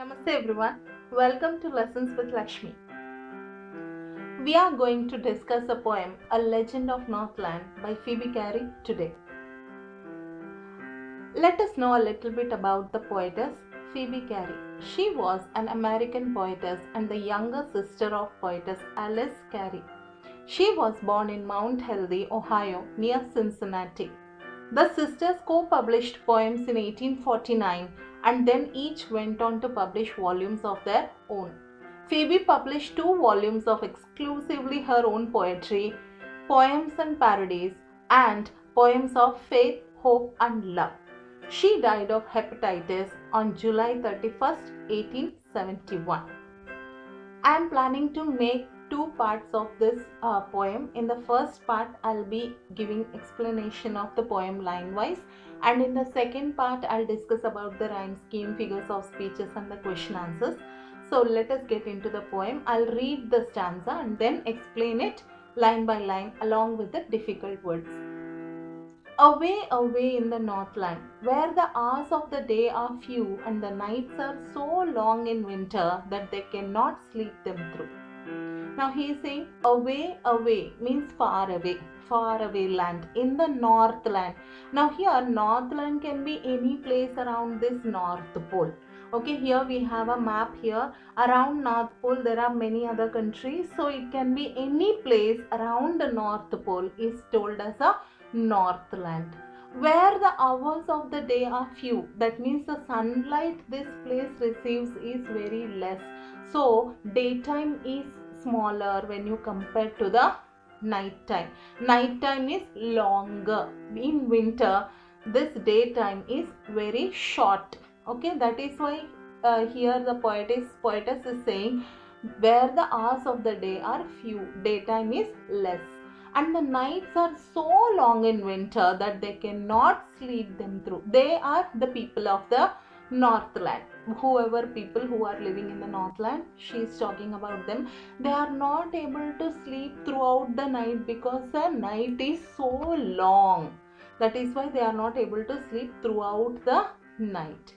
Namaste everyone. Welcome to Lessons with Lakshmi. We are going to discuss a poem, A Legend of Northland by Phoebe Cary today. Let us know a little bit about the poetess Phoebe Cary. She was an American poetess and the younger sister of poetess Alice Cary. She was born in Mount Healthy, Ohio, near Cincinnati. The sisters co-published poems in 1849 and then each went on to publish volumes of their own. Phoebe published 2 volumes of exclusively her own poetry, poems and parodies, and poems of faith, hope and love. She died of hepatitis on July 31st, 1871. I am planning to make 2 parts of this poem. In the first part, I'll be giving explanation of the poem line-wise, and in the second part, I'll discuss about the rhyme scheme, figures of speeches and the question answers. So let us get into the poem. I'll read the stanza and then explain it line by line along with the difficult words. Away, away in the Northland, where the hours of the day are few and the nights are so long in winter that they cannot sleep them through. Now he is saying away, away means far away land, in the Northland. Now here Northland can be any place around this North Pole. Okay, here we have a map here. Around North Pole there are many other countries. So it can be any place around the North Pole is told as a Northland. Where the hours of the day are few, that means the sunlight this place receives is very less. So daytime is smaller when you compare to the night time. Night time is longer. In winter, this daytime is very short. Okay, that is why here the poetess is saying where the hours of the day are few, daytime is less. And the nights are so long in winter that they cannot sleep them through. They are the people of the Northland. Whoever people who are living in the Northland, she is talking about them. They are not able to sleep throughout the night because the night is so long. That is why they are not able to sleep throughout the night.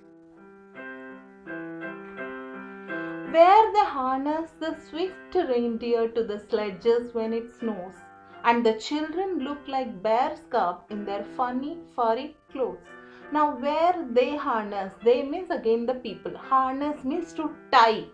Where they harness the swift reindeer to the sledges when it snows, and the children look like bear cubs in their funny furry clothes. Now where they harness, they means again the people. Harness means to tie.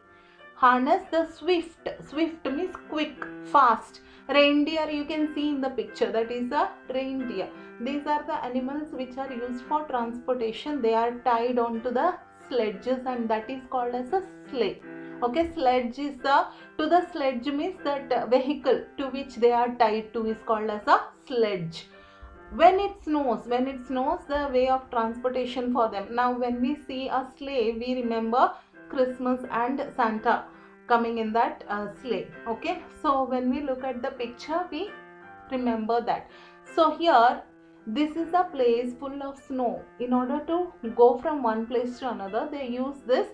Harness the swift. Swift means quick, fast. Reindeer you can see in the picture, that is a reindeer. These are the animals which are used for transportation. They are tied onto the sledges and that is called as a sleigh. Okay, sledge is to the sledge means that vehicle to which they are tied to is called as a sledge. When it snows, the way of transportation for them. Now when we see a sleigh, we remember Christmas and Santa coming in that sleigh. Okay, so when we look at the picture, we remember that. So here this is a place full of snow. In order to go from one place to another, they use this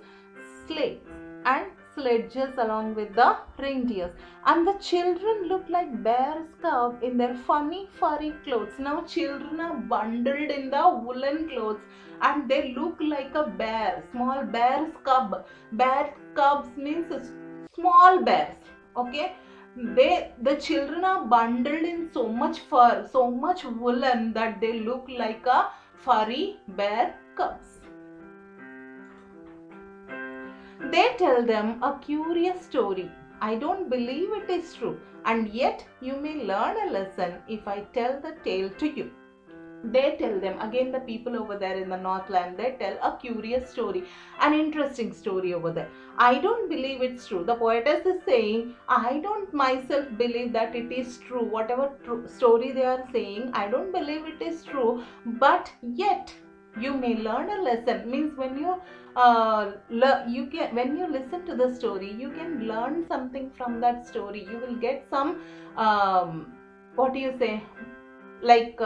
sleigh and sledges along with the reindeers, and the children look like bear cubs in their funny furry clothes. Now children are bundled in the woolen clothes and they look like a bear, small bear cub. Bear cubs means small bears. Okay, the children are bundled in so much fur, so much woolen that they look like a furry bear cubs. They tell them a curious story. I don't believe it is true, and yet you may learn a lesson if I tell the tale to you. They tell them, again the people over there in the Northland, they tell a curious story, an interesting story over there. I don't believe it's true. The poetess is saying, I don't myself believe that it is true. Whatever story they are saying, I don't believe it is true, but yet you may learn a lesson. Means when you when you listen to the story, you can learn something from that story. You will get some what do you say, like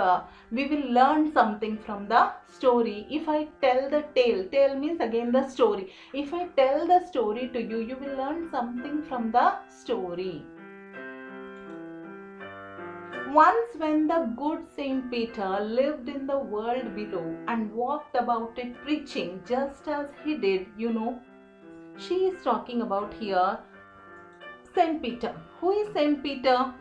we will learn something from the story if I tell the tale means again the story. If I tell the story to you, you will learn something from the story. Once when the good Saint Peter lived in the world below and walked about it preaching just as he did, She is talking about here Saint Peter. Who is Saint Peter?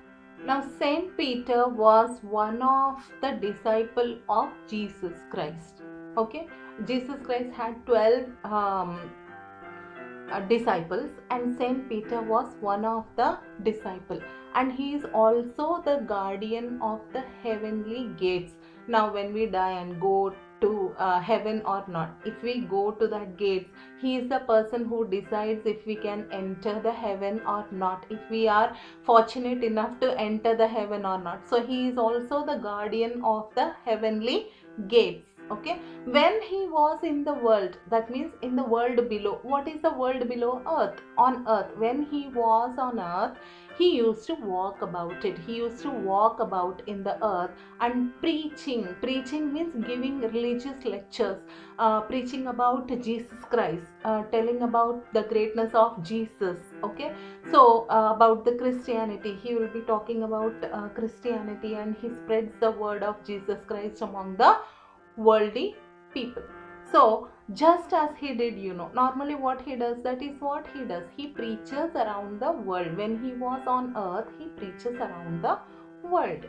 Now Saint Peter was one of the disciple of Jesus Christ. Okay, Jesus Christ had 12 disciples, and Saint Peter was one of the disciple, and he is also the guardian of the heavenly gates. Now when we die and go to heaven or not, if we go to that gates, he is the person who decides if we can enter the heaven or not, if we are fortunate enough to enter the heaven or not. So he is also the guardian of the heavenly gates. Okay, when he was in the world, that means in the world below. What is the world below? Earth. On earth, when he was on earth, he used to walk about it. He used to walk about in the earth and preaching. Preaching means giving religious lectures, preaching about Jesus Christ, telling about the greatness of Jesus. Okay, so about the Christianity, he will be talking about Christianity, and he spreads the word of Jesus Christ among the worldly people. So just as he did, normally what he does, that is what he does. He preaches around the world. When he was on earth, he preaches around the world.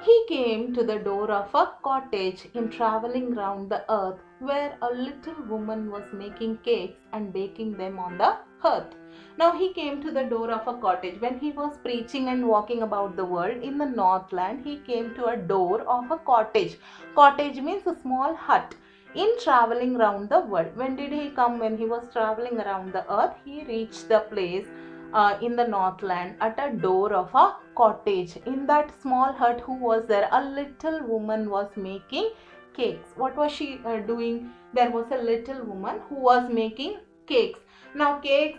He came to the door of a cottage in traveling round the earth, where a little woman was making cakes and baking them on the hearth. Now he came to the door of a cottage. When he was preaching and walking about the world in the Northland, he came to a door of a cottage. Cottage means a small hut. In traveling round the world, when did he come? When he was traveling around the earth, he reached the place in the Northland at a door of a cottage. In that small hut, who was there? A little woman was making cakes. What was she doing? There was a little woman who was making cakes. Now cakes,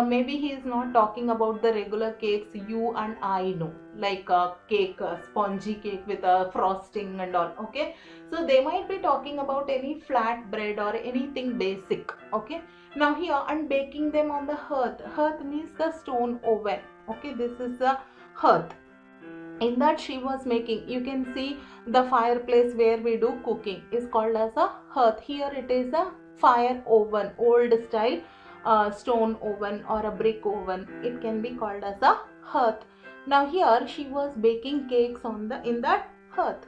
maybe he is not talking about the regular cakes you and I know, like a cake, a spongy cake with a frosting and all. Okay, so they might be talking about any flat bread or anything basic. Okay, now here, and baking them on the hearth. Hearth means the stone oven. Okay, this is the hearth. In that she was making, you can see the fireplace where we do cooking is called as a hearth. Here it is a fire oven, old style stone oven or a brick oven. It can be called as a hearth. Now here she was baking cakes in that hearth.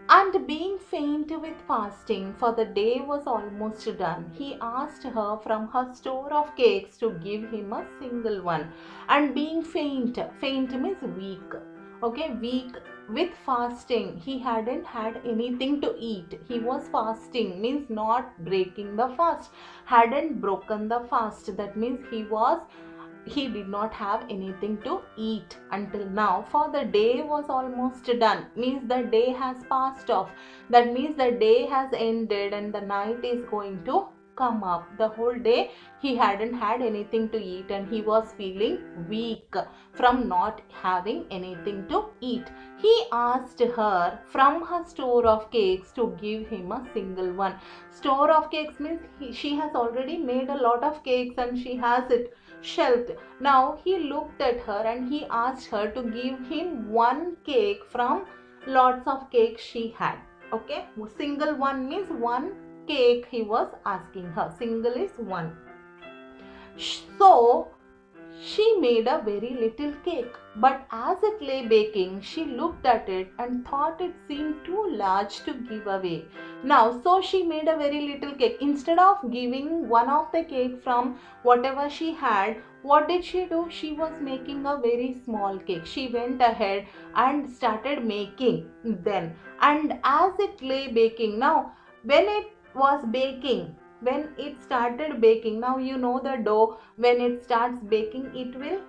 And being faint with fasting, for the day was almost done, he asked her from her store of cakes to give him a single one. And being faint, faint means weak. Okay, weak with fasting. He hadn't had anything to eat. He was fasting, means not breaking the fast. Hadn't broken the fast. That means he did not have anything to eat until now, for the day was almost done, means the day has passed off. That means the day has ended and the night is going to come up. The whole day he hadn't had anything to eat and he was feeling weak from not having anything to eat. He asked her from her store of cakes to give him a single one. Store of cakes means she has already made a lot of cakes and she has it shelved. Now he looked at her and he asked her to give him one cake from lots of cakes she had. Okay, single one means one cake he was asking her. Single is one. So she made a very little cake, but as it lay baking, she looked at it and thought it seemed too large to give away. Now, so she made a very little cake. Instead of giving one of the cake from whatever she had, what did she do? She was making a very small cake. She went ahead and started making then. And as it lay baking, now when it was baking, when it started baking, now you know the dough, when it starts baking, it will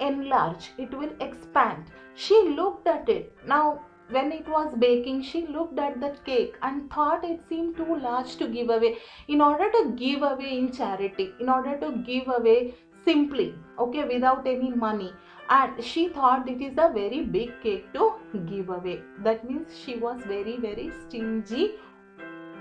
enlarge, it will expand. She looked at it. Now when it was baking, she looked at the cake and thought it seemed too large to give away. In order to give away in charity, in order to give away simply, okay, without any money, and she thought it is a very big cake to give away. That means she was very, very stingy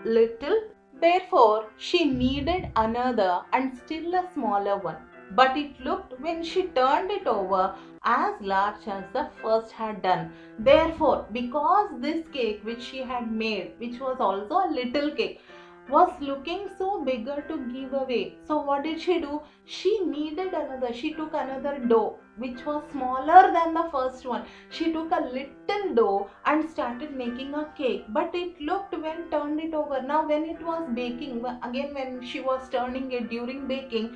little. Therefore, she needed another and still a smaller one. But it looked, when she turned it over, as large as the first had done. Therefore, because this cake which she had made, which was also a little cake, was looking so bigger to give away. So what did she do? She needed another. She took another dough which was smaller than the first one. She took a little dough and started making a cake. But it looked, when turned it over, now when it was baking, again when she was turning it during baking,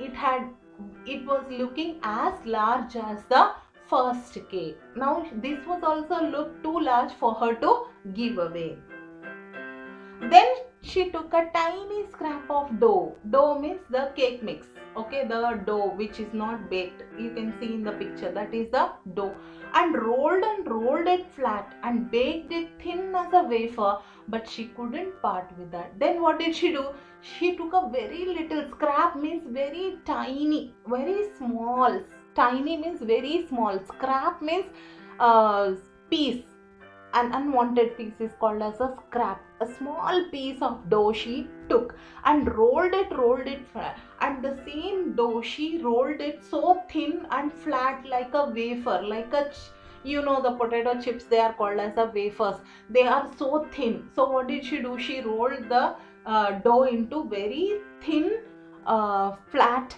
it was looking as large as the first cake. Now this was also looked too large for her to give away. Then she took a tiny scrap of dough. Dough means the cake mix. Okay, the dough which is not baked. You can see in the picture, that is the dough. And rolled it flat and baked it thin as a wafer, but she couldn't part with that. Then what did she do? She took a very little scrap, means very tiny, very small. Tiny means very small. Scrap means piece. An unwanted piece is called as a scrap. A small piece of dough she took and rolled it flat. And the same dough she rolled it so thin and flat like a wafer, like a the potato chips, they are called as the wafers. They are so thin. So what did she do? She rolled the dough into very thin flat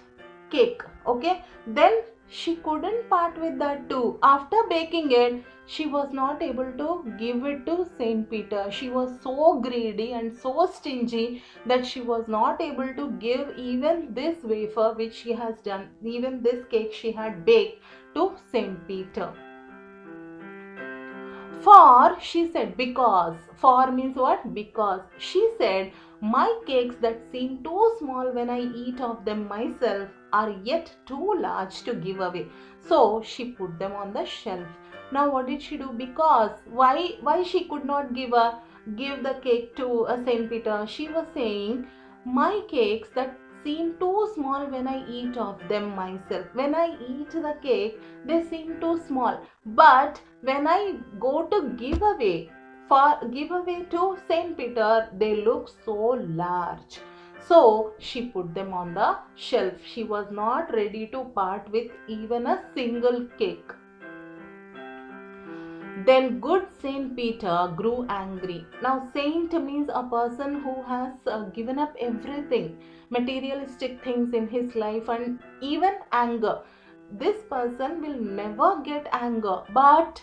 cake. Okay, then she couldn't part with that too. After baking it, she was not able to give it to Saint Peter. She was so greedy and so stingy that she was not able to give even this wafer which she has done, even this cake she had baked, to Saint Peter. For, she said, because. For means what? Because. She said, my cakes that seem too small when I eat of them myself are yet too large to give away. So she put them on the shelf. Now what did she do? Because why she could not give the cake to Saint Peter? She was saying, my cakes that seem too small when I eat of them myself. When I eat the cake, they seem too small. But when I go to give away to Saint Peter, they look so large. So she put them on the shelf. She was not ready to part with even a single cake. Then good Saint Peter grew angry. Now saint means a person who has given up everything, materialistic things in his life, and even anger. This person will never get anger, but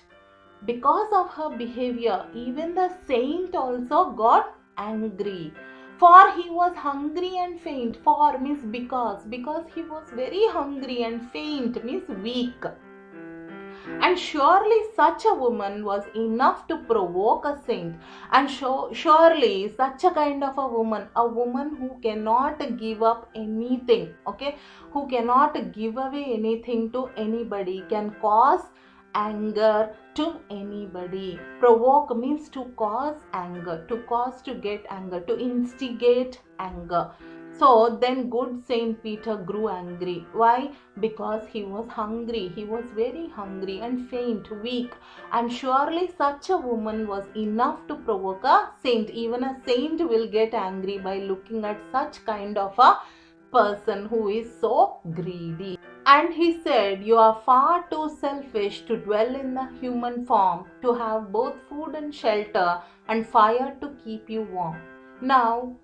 because of her behavior, even the saint also got angry. For he was hungry and faint. For means because he was very hungry, and faint means weak. And surely such a woman was enough to provoke a saint. And surely such a kind of a woman who cannot give up anything, okay, who cannot give away anything to anybody, can cause anger to anybody. Provoke means to cause anger, to get anger, to instigate anger. So then good Saint Peter grew angry. Why? Because he was hungry. He was very hungry and faint, weak. And surely such a woman was enough to provoke a saint. Even a saint will get angry by looking at such kind of a person who is so greedy. And he said, you are far too selfish to dwell in the human form, to have both food and shelter and fire to keep you warm. Now,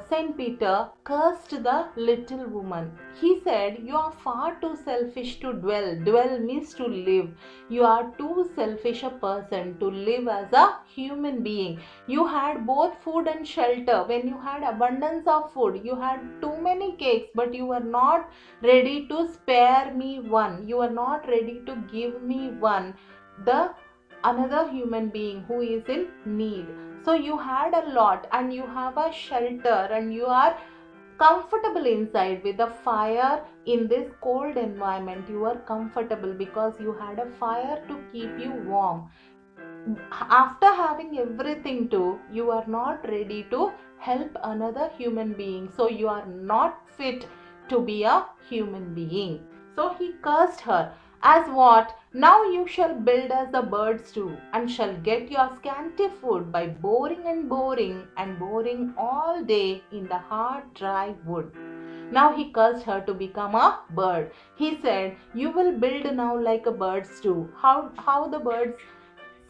Saint Peter cursed the little woman. He said, you are far too selfish to dwell. Dwell means to live. You are too selfish a person to live as a human being. You had both food and shelter. When you had abundance of food, you had too many cakes, but you were not ready to spare me one. You were not ready to give me one, another human being who is in need. So you had a lot, and you have a shelter, and you are comfortable inside with a fire in this cold environment. You are comfortable because you had a fire to keep you warm. After having everything too, you are not ready to help another human being. So you are not fit to be a human being. So he cursed her. As what? Now you shall build as the birds do, and shall get your scanty food by boring all day in the hard, dry wood. Now he cursed her to become a bird. He said, you will build now like a birds do. How the birds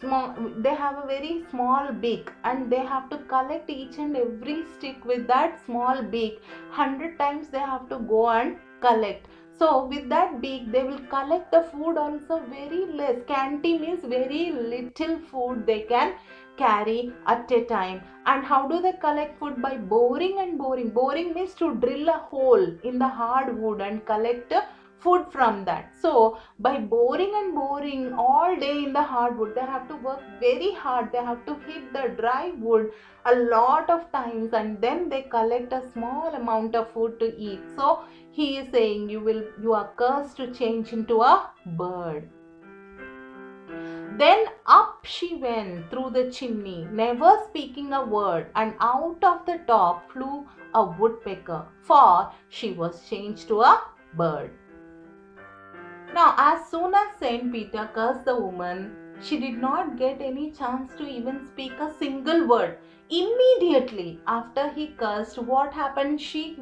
small, they have a very small beak, and they have to collect each and every stick with that small beak. 100 times they have to go and collect. So with that beak they will collect the food also very less. Scanty means very little food they can carry at a time. And how do they collect food? By boring and boring. Boring means to drill a hole in the hard wood and collect food from that. So by boring and boring all day in the hardwood, they have to work very hard. They have to hit the dry wood a lot of times, and then they collect a small amount of food to eat. So he is saying you are cursed to change into a bird. Then up she went through the chimney, never speaking a word, and out of the top flew a woodpecker, for she was changed to a bird. Now, as soon as Saint Peter cursed the woman, she did not get any chance to even speak a single word. Immediately after he cursed, what happened? She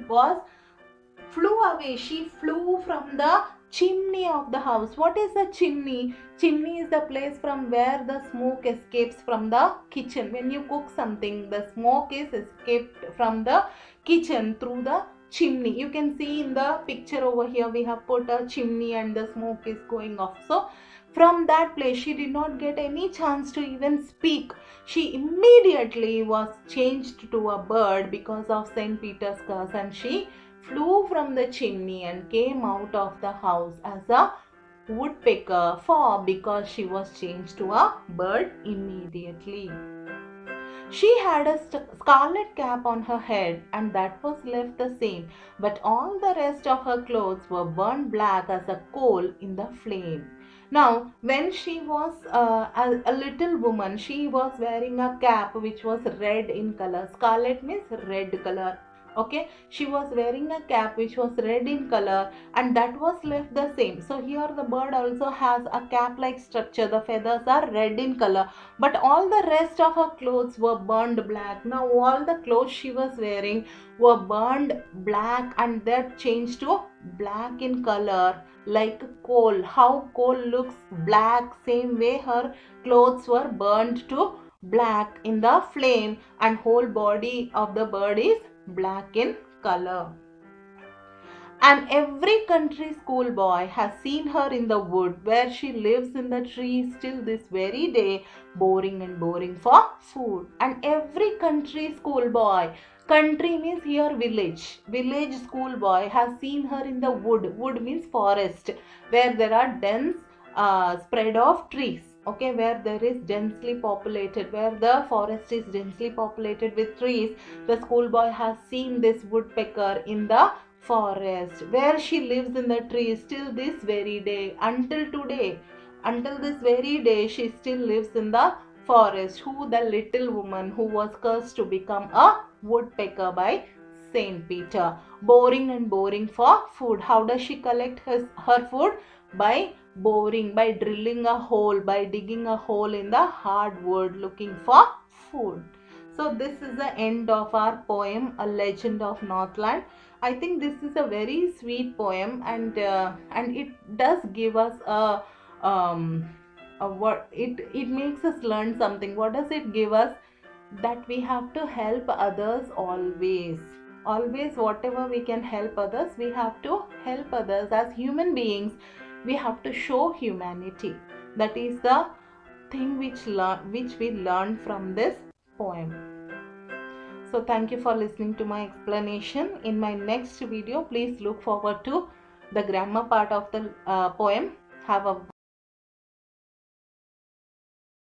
flew away. She flew from the chimney of the house. What is a chimney? Chimney is the place from where the smoke escapes from the kitchen. When you cook something, the smoke is escaped from the kitchen through the chimney. You can see in the picture over here, we have put a chimney and the smoke is going off. So from that place, she did not get any chance to even speak. She immediately was changed to a bird because of Saint Peter's curse, and she flew from the chimney and came out of the house as a woodpecker, for because she was changed to a bird immediately. She had a scarlet cap on her head, and that was left the same, but all the rest of her clothes were burned black as a coal in the flame. Now, when she was a little woman, she was wearing a cap which was red in color. Scarlet means red color. Okay, she was wearing a cap which was red in color, and that was left the same. So here the bird also has a cap like structure. The feathers are red in color, but all the rest of her clothes were burned black. Now all the clothes she was wearing were burned black, and that changed to black in color like coal. How coal looks black, same way her clothes were burned to black in the flame, and whole body of the bird is black in color. And every country schoolboy has seen her in the wood where she lives in the trees till this very day, boring and boring for food. And every country schoolboy, country means here village schoolboy has seen her in the wood. Wood means forest, where there are dense spread of trees. Okay, where there is densely populated, where the forest is densely populated with trees, the schoolboy has seen this woodpecker in the forest, where she lives in the trees till this very day. Until today, until this very day, she still lives in the forest. Who? The little woman who was cursed to become a woodpecker by Saint Peter. Boring and boring for food. How does she collect her food? By boring, by drilling a hole, by digging a hole in the hard wood looking for food. So this is the end of our poem, A Legend of Northland. I think this is a very sweet poem, and it does give us a what it makes us learn something. What does it give us? That we have to help others always. Always, whatever we can help others, we have to help others. As human beings, we have to show humanity. That is the thing which we learn from this poem. So thank you for listening to my explanation. In my next video, please look forward to the grammar part of the poem. Have a